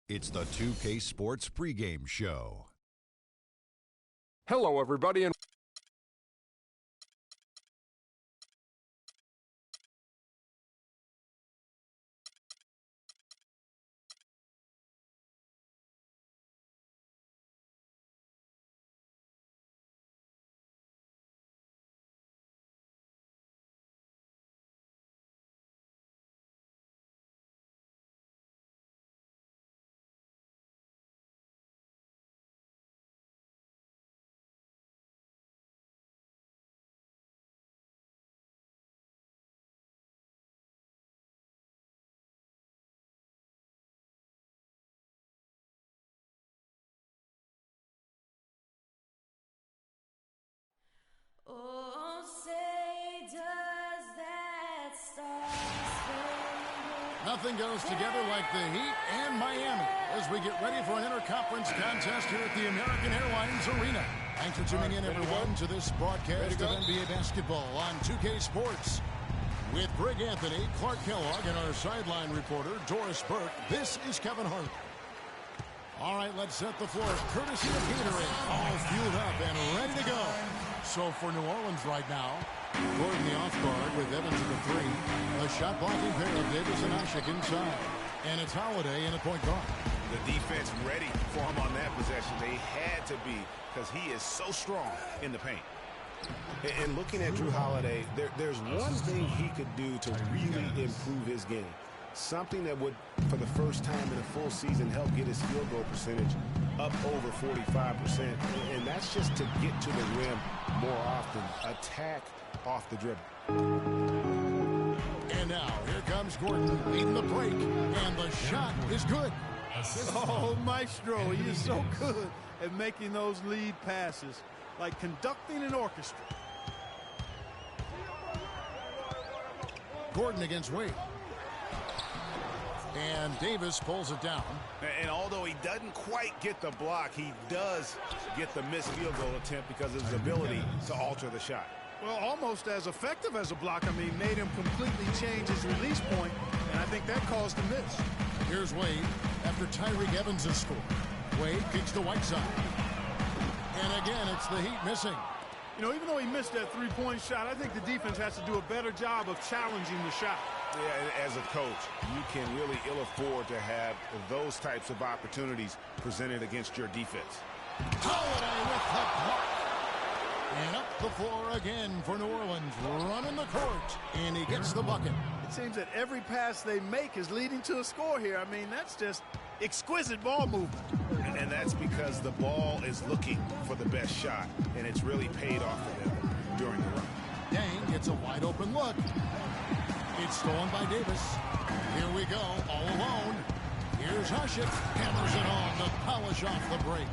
It's the 2K Sports pregame show. Hello, everybody, and Oh, say does that star-spangled Nothing goes together like the Heat and Miami as we get ready for an interconference contest here at the American Airlines Arena. Thanks for tuning in, everyone, to this broadcast of NBA basketball on 2K Sports. With Greg Anthony, Clark Kellogg, and our sideline reporter, Doris Burke, this is Kevin Hart. All right, let's set the floor. Courtesy of Gatorade, all fueled up and ready to go. So for New Orleans right now, Gordon the off guard with Evans at the three. A shot blocking pair of Davis and Ashik inside. And it's Holiday in at point guard. The defense ready for him on that possession. They had to be because he is so strong in the paint. And looking at Drew Holiday, there's one thing he could do to really improve his game. Something that would, for the first time in a full season, help get his field goal percentage up over 45%. And that's just to get to the rim more often. Attack off the dribble. And now, here comes Gordon leading the break. And the shot is good. Oh, Maestro, he is so good at making those lead passes, like conducting an orchestra. Gordon against Wade. And Davis pulls it down. And although he doesn't quite get the block, he does get the missed field goal attempt because of his ability to alter the shot. Well, almost as effective as a block. I mean, made him completely change his release point, and I think that caused the miss. Here's Wade after Tyreek Evans has scored. Wade kicks to Whiteside. And again, it's the Heat missing. You know, even though he missed that three-point shot, I think the defense has to do a better job of challenging the shot. Yeah, as a coach, you can really ill afford to have those types of opportunities presented against your defense. Holiday with the block. And up the floor again for New Orleans, running the court, and he gets the bucket. It seems that every pass they make is leading to a score here. I mean, that's just exquisite ball movement. And that's because the ball is looking for the best shot, and it's really paid off for them during the run. Dang gets a wide open look. It's stolen by Davis. Here we go, all alone. Here's Ashik, hammers it on to polish off the break.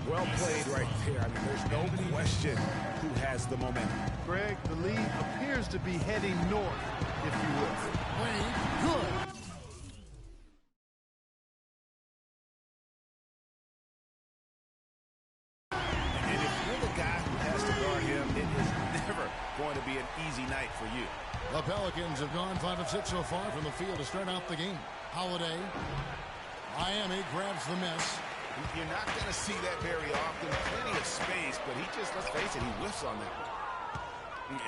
Well played right there. I mean, there's no question who has the momentum. Greg, the lead appears to be heading north, if you will. Wade, good. And if you're the guy who has to guard him, it is never going to be an easy night for you. The Pelicans have gone 5 of 6 so far from the field to start out the game. Holiday. Miami grabs the miss. You're not going to see that very often. Plenty of space, but he just, let's face it, he whiffs on that.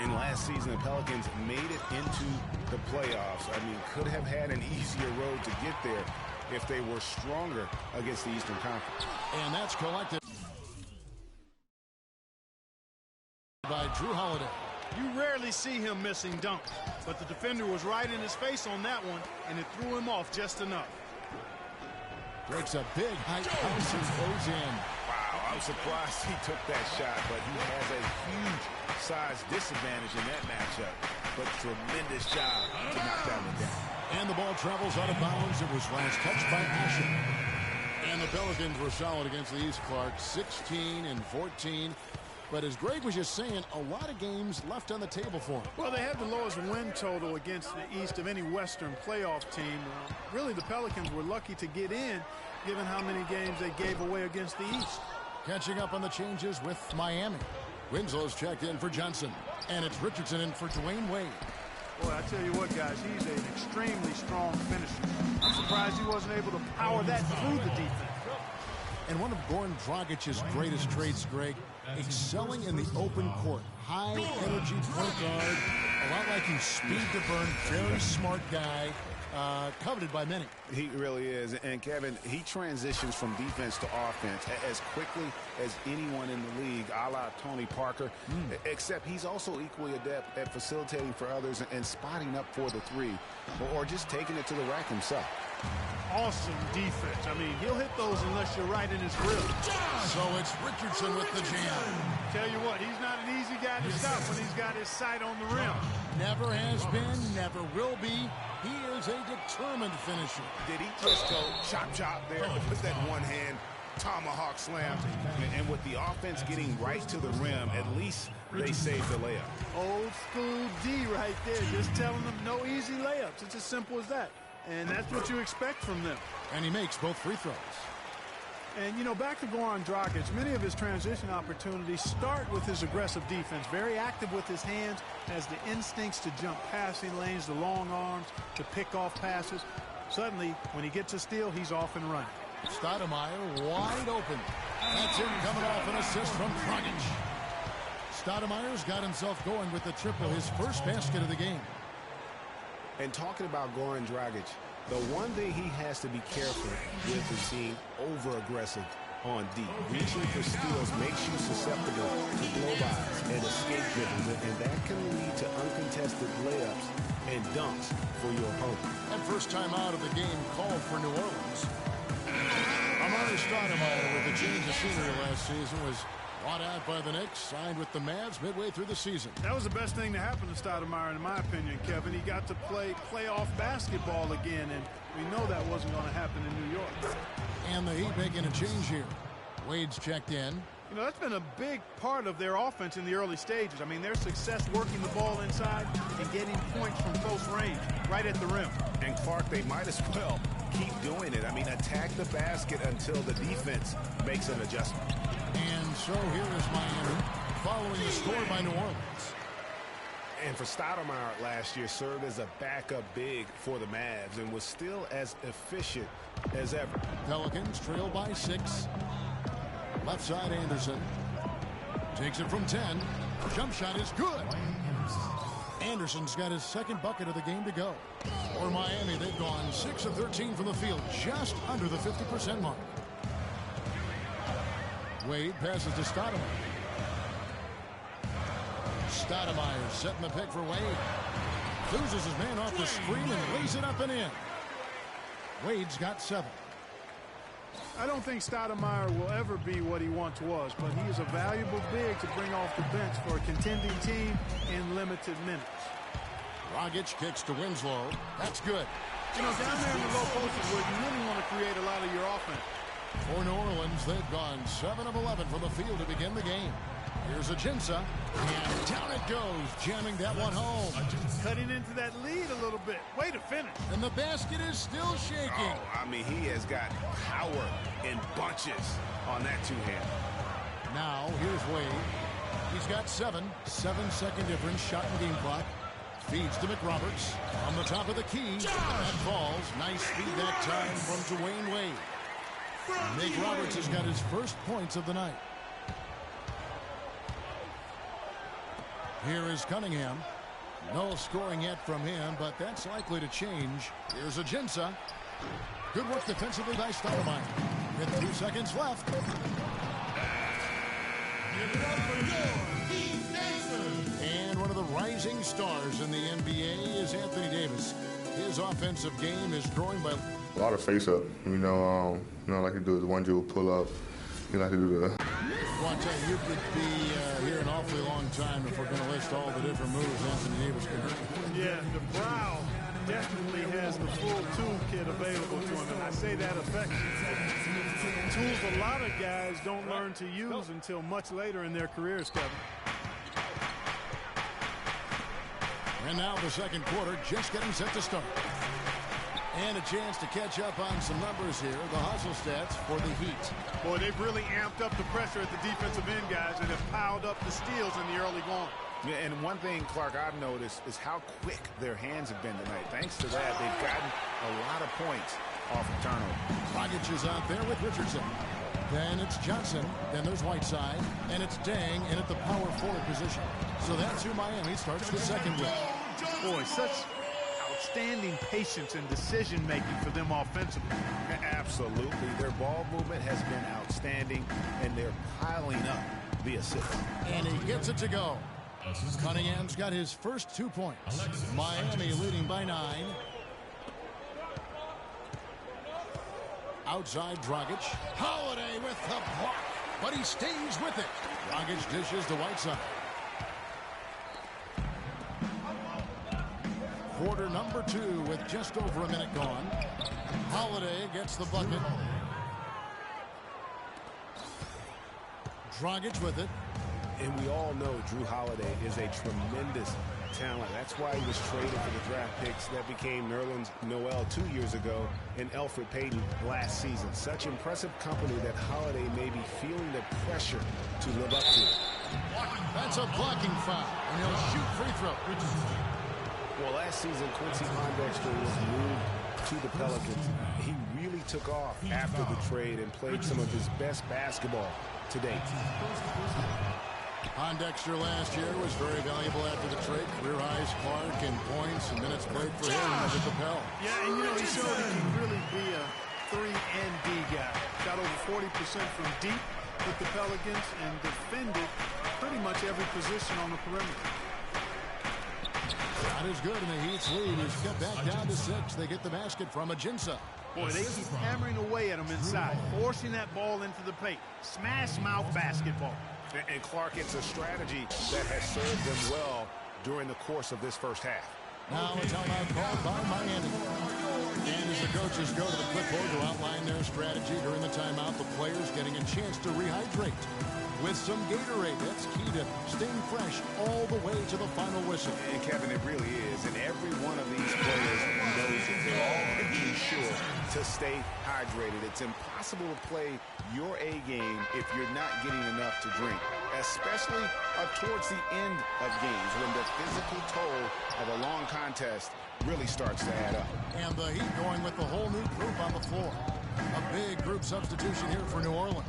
And last season, the Pelicans made it into the playoffs. I mean, could have had an easier road to get there if they were stronger against the Eastern Conference. And that's collected by Drew Holiday. You rarely see him missing dunks, but the defender was right in his face on that one, and it threw him off just enough. Breaks a big height post and goes in. Wow, I'm surprised he took that shot, but he has a huge size disadvantage in that matchup. But tremendous job to knock that one down. And the ball travels out of bounds. It was last touched by Ashik. And the Pelicans were solid against the East, Clark, 16 and 14. But as Greg was just saying, a lot of games left on the table for him. Well, they had the lowest win total against the East of any Western playoff team. Really, the Pelicans were lucky to get in, given how many games they gave away against the East. Catching up on the changes with Miami. Winslow's checked in for Johnson. And it's Richardson in for Dwayne Wade. Boy, I tell you what, guys, he's an extremely strong finisher. I'm surprised he wasn't able to power that through the defense. And one of Goran Dragic's greatest traits, Greg, excelling in the open court. High-energy point guard, a lot like you, speed to burn, very smart guy, coveted by many. He really is. And, Kevin, he transitions from defense to offense as quickly as anyone in the league, a la Tony Parker, except he's also equally adept at facilitating for others and spotting up for the three or just taking it to the rack himself. Awesome defense. I mean, he'll hit those unless you're right in his grill. So it's Richardson with the jam. Tell you what, he's not an easy guy to stop when he's got his sight on the rim. Never has been, never will be. He is a determined finisher. Did he just go chop there with that one-hand tomahawk slam? And with the offense getting right to the rim, at least they saved the layup. Old school D right there, just telling them no easy layups. It's as simple as that. And that's what you expect from them. And he makes both free throws. And, you know, back to Goran Dragic, many of his transition opportunities start with his aggressive defense. Very active with his hands, has the instincts to jump passing lanes, the long arms, to pick off passes. Suddenly, when he gets a steal, he's off and running. Stoudemire wide open. That's him coming off an assist from Dragic. Stoudemire's got himself going with the triple, his first basket of the game. And talking about Goran Dragic, the one thing he has to be careful with is being over-aggressive on D. Reaching for steals makes you susceptible to blow-bys and escape dribbles, and that can lead to uncontested layups and dunks for your opponent. And first time out of the game called for New Orleans. Amari Stoudemire, with the change of scenery last season, was bought out by the Knicks, signed with the Mavs midway through the season. That was the best thing to happen to Stoudemire, in my opinion, Kevin. He got to play playoff basketball again, and we know that wasn't going to happen in New York. And the Heat making a change here. Wade's checked in. You know, that's been a big part of their offense in the early stages. I mean, their success working the ball inside and getting points from close range, right at the rim. And, Clark, they might as well keep doing it. I mean, attack the basket until the defense makes an adjustment. And so here is Miami following the score by New Orleans. And for Stoudemire last year, served as a backup big for the Mavs and was still as efficient as ever. Pelicans trail by 6. Left side Anderson. Takes it from 10. Jump shot is good. Anderson's got his second bucket of the game to go. For Miami, they've gone 6 of 13 from the field, just under the 50% mark. Wade passes to Stoudemire. Stoudemire setting the pick for Wade. Loses his man off the screen and lays it up and in. Wade's got 7. I don't think Stoudemire will ever be what he once was, but he is a valuable big to bring off the bench for a contending team in limited minutes. Dragic kicks to Winslow. That's good. You know, down there in the low post is where you really want to create a lot of your offense. For New Orleans, they've gone 7 of 11 from the field to begin the game. Here's Ajinça, and down it goes, jamming that one home. Cutting into that lead a little bit. Way to finish. And the basket is still shaking. Oh, I mean, he has got power in bunches on that two-hand. Now, here's Wade. He's got 7. 7-second difference, shot and game clock. Feeds to McRoberts. On the top of the key. That falls. Nice feed that time from Dwayne Wade. McRoberts has got his first points of the night. Here is Cunningham. No scoring yet from him, but that's likely to change. Here's Ajinça. Good work defensively by Stoudemire. With 2 seconds left. And one of the rising stars in the NBA is Anthony Davis. His offensive game is growing by a lot of face-up. Like to do the one dribble pull-up. You like to do the... Well, I tell you could be here an awfully long time if we're going to list all the different moves Anthony Davis can hurt. Yeah, the brow definitely has the full toolkit available to him, and I say that affectionately. Tools a lot of guys don't learn to use until much later in their careers, Kevin. And now the second quarter just getting set to start. And a chance to catch up on some numbers here. The hustle stats for the Heat. Boy, they've really amped up the pressure at the defensive end, guys, and have piled up the steals in the early going. Yeah, and one thing, Clark, I've noticed is how quick their hands have been tonight. Thanks to that, they've gotten a lot of points off of turnover. Dragic is out there with Richardson. Then it's Johnson. Then there's Whiteside. And it's Dang in at the power forward position. So that's who Miami starts the second with. Boy, such outstanding patience and decision-making for them offensively. Absolutely. Their ball movement has been outstanding, and they're piling up the assists. And he gets it to go. Cunningham's got his first 2 points. Miami leading by 9. Outside Dragic. Holiday with the block, but he stays with it. Dragic dishes to Whiteside. Quarter number 2 with just over a minute gone. Holiday gets the bucket. Dragic with it. And we all know Drew Holiday is a tremendous talent. That's why he was traded for the draft picks that became Nerlens Noel 2 years ago and Elfrid Payton last season. Such impressive company that Holiday may be feeling the pressure to live up to. That's a blocking foul, and he'll shoot free throw. Well, last season, Quincy Pondexter was moved to the Pelicans. He really took off after the trade and played some of his best basketball to date. Pondexter last year was very valuable after the trade. Career highs, Clark, in points and minutes played for him as a Capel. Yeah, and he showed he can really be a 3 and D guy. Shot over 40% from deep with the Pelicans and defended pretty much every position on the perimeter. Not as good in the Heat's lead. He's cut back down to 6. They get the basket from Ajinça. Boy, they keep hammering away at him inside, forcing that ball into the paint. Smash mouth basketball. And Clark, it's a strategy that has served them well during the course of this first half. Now a timeout called by Miami. And as the coaches go to the clipboard to outline their strategy during the timeout, the players getting a chance to rehydrate with some Gatorade. That's key to staying fresh all the way to the final whistle. And Kevin, it really is. And every one of these players knows it. They're all making sure to stay hydrated. It's impossible to play your A game if you're not getting enough to drink, especially towards the end of games when the physical toll of a long contest really starts to add up. And the Heat going with the whole new group on the floor. A big group substitution here for New Orleans.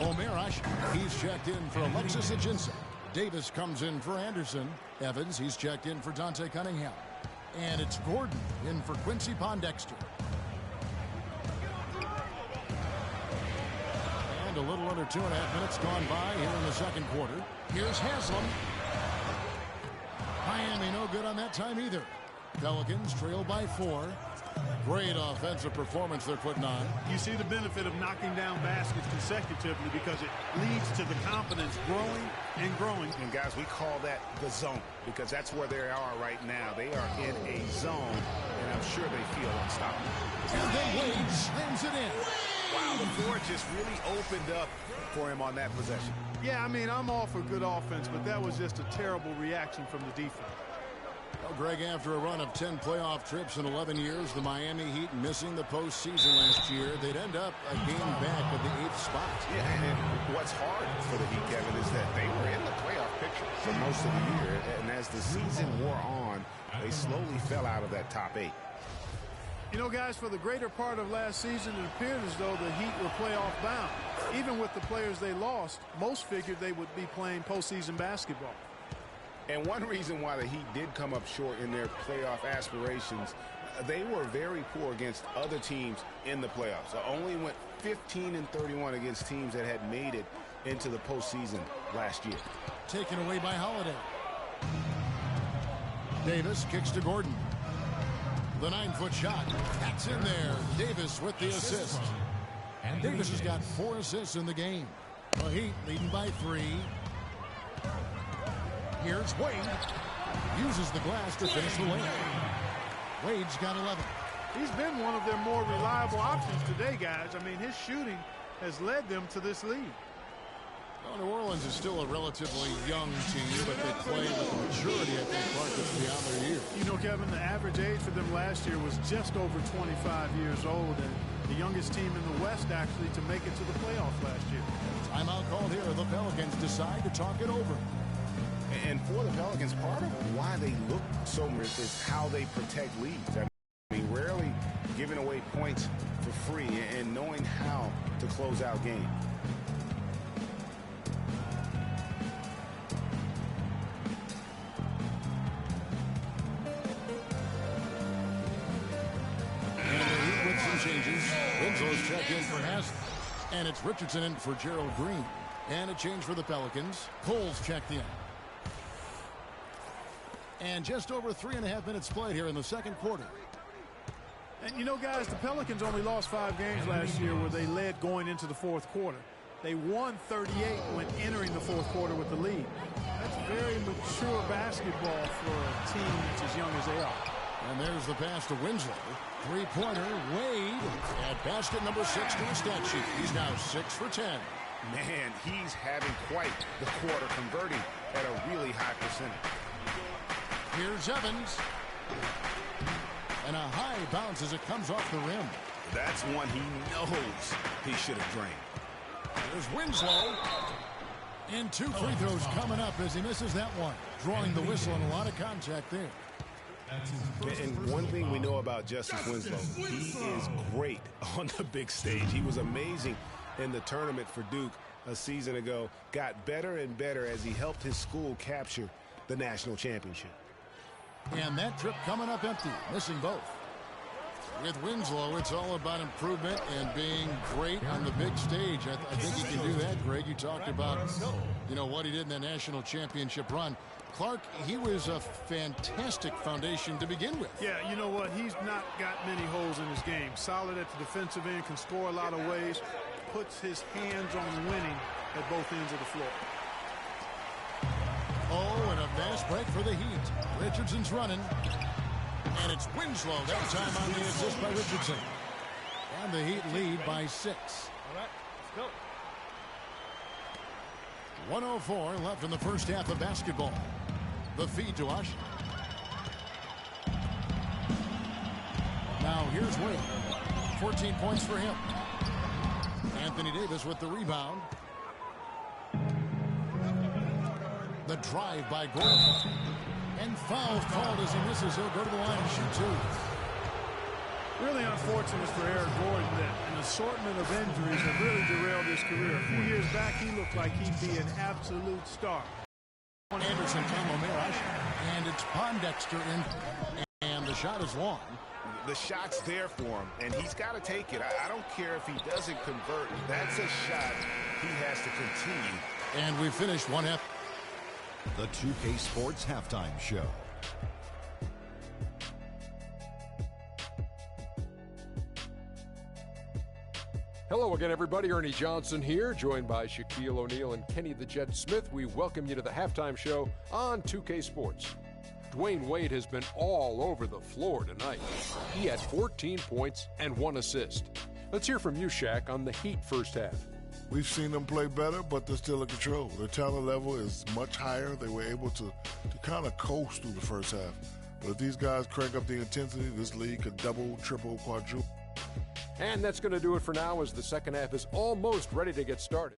O'Meara, he's checked in for Alexis Ajinça. Davis comes in for Anderson. Evans, he's checked in for Dante Cunningham. And it's Gordon in for Quincy Pondexter. And a little under 2.5 minutes gone by here in the second quarter. Here's Haslam. Miami no good on that time either. Pelicans trail by 4. Great offensive performance they're putting on. You see the benefit of knocking down baskets consecutively because it leads to the confidence growing and growing. And guys, we call that the zone because that's where they are right now. They are in a zone, and I'm sure they feel unstoppable. And then Wade slams it in. Wow, the floor just really opened up for him on that possession. Yeah, I mean, I'm all for good offense, but that was just a terrible reaction from the defense. Well, Greg, after a run of 10 playoff trips in 11 years, the Miami Heat missing the postseason last year, they'd end up a game back of the 8th spot. Yeah, and what's hard for the Heat, Kevin, is that they were in the playoff picture for most of the year, and as the season wore on, they slowly fell out of that top 8. You know, guys, for the greater part of last season, it appeared as though the Heat were playoff bound. Even with the players they lost, most figured they would be playing postseason basketball. And one reason why the Heat did come up short in their playoff aspirations, they were very poor against other teams in the playoffs. So only went 15-31 against teams that had made it into the postseason last year. Taken away by Holiday. Davis kicks to Gordon. The 9-foot shot. That's in there. Davis with the assist. And Davis has got 4 assists in the game. The Heat leading by 3. Here's Wade. Uses the glass to finish the layup. Wade's got 11. He's been one of their more reliable options today, guys. I mean, his shooting has led them to this lead. Well, New Orleans is still a relatively young team, but they play with the maturity, I think, Clark, that's beyond their years. You know, Kevin, the average age for them last year was just over 25 years old, and the youngest team in the West, actually, to make it to the playoffs last year. Timeout called here. The Pelicans decide to talk it over. And for the Pelicans, part of why they look so rich is how they protect leads. I mean, rarely giving away points for free and knowing how to close out games. With some changes, Winslow's checked in for Haslett, and it's Richardson in for Gerald Green. And a change for the Pelicans. Cole's checked in. And just over 3.5 minutes played here in the second quarter. And you know, guys, the Pelicans only lost 5 games last year where they led going into the fourth quarter. They won 38 when entering the fourth quarter with the lead. That's very mature basketball for a team that's as young as they are. And there's the pass to Winslow. Three-pointer, Wade, at basket number 6 to the stat sheet. He's now 6 for 10. Man, he's having quite the quarter, converting at a really high percentage. Here's Evans. And a high bounce as it comes off the rim. That's one he knows he should have drained. There's Winslow. And 2 free throws coming up as he misses that one. Drawing the whistle and a lot of contact there. And one thing we know about Justice Winslow, he is great on the big stage. He was amazing in the tournament for Duke a season ago. Got better and better as he helped his school capture the national championship. And that trip coming up empty, missing both. With Winslow, it's all about improvement and being great on the big stage. I think he can do that, Greg. You talked about, what he did in the national championship run. Clark, he was a fantastic foundation to begin with. Yeah, you know what? He's not got many holes in his game. Solid at the defensive end, can score a lot of ways, puts his hands on winning at both ends of the floor. Oh, and a fast break for the Heat. Richardson's running. And it's Winslow that time on the assist by Richardson. And the Heat lead by 6. All right, let's go. 104 left in the first half of basketball. The feed to Ush. Now here's Wade. 14 points for him. Anthony Davis with the rebound. The drive by Gordon. And foul called as he misses. He'll go to the line and shoot 2. Really unfortunate for Eric Gordon that an assortment of injuries have really derailed his career. A few years back, he looked like he'd be an absolute star. Anderson, Camo Merash, and it's Pondexter in, and the shot is long. The shot's there for him, and he's got to take it. I don't care if he doesn't convert. That's a shot he has to continue. And we finished 1 half. The 2K Sports Halftime Show. Hello again, everybody. Ernie Johnson here, joined by Shaquille O'Neal and Kenny the Jet Smith. We welcome you to the halftime show on 2K Sports. Dwayne Wade has been all over the floor tonight. He had 14 points and 1 assist. Let's hear from you, Shaq, on the Heat first half. We've seen them play better, but they're still in control. Their talent level is much higher. They were able to kind of coast through the first half. But if these guys crank up the intensity, this league could double, triple, quadruple. And that's going to do it for now as the second half is almost ready to get started.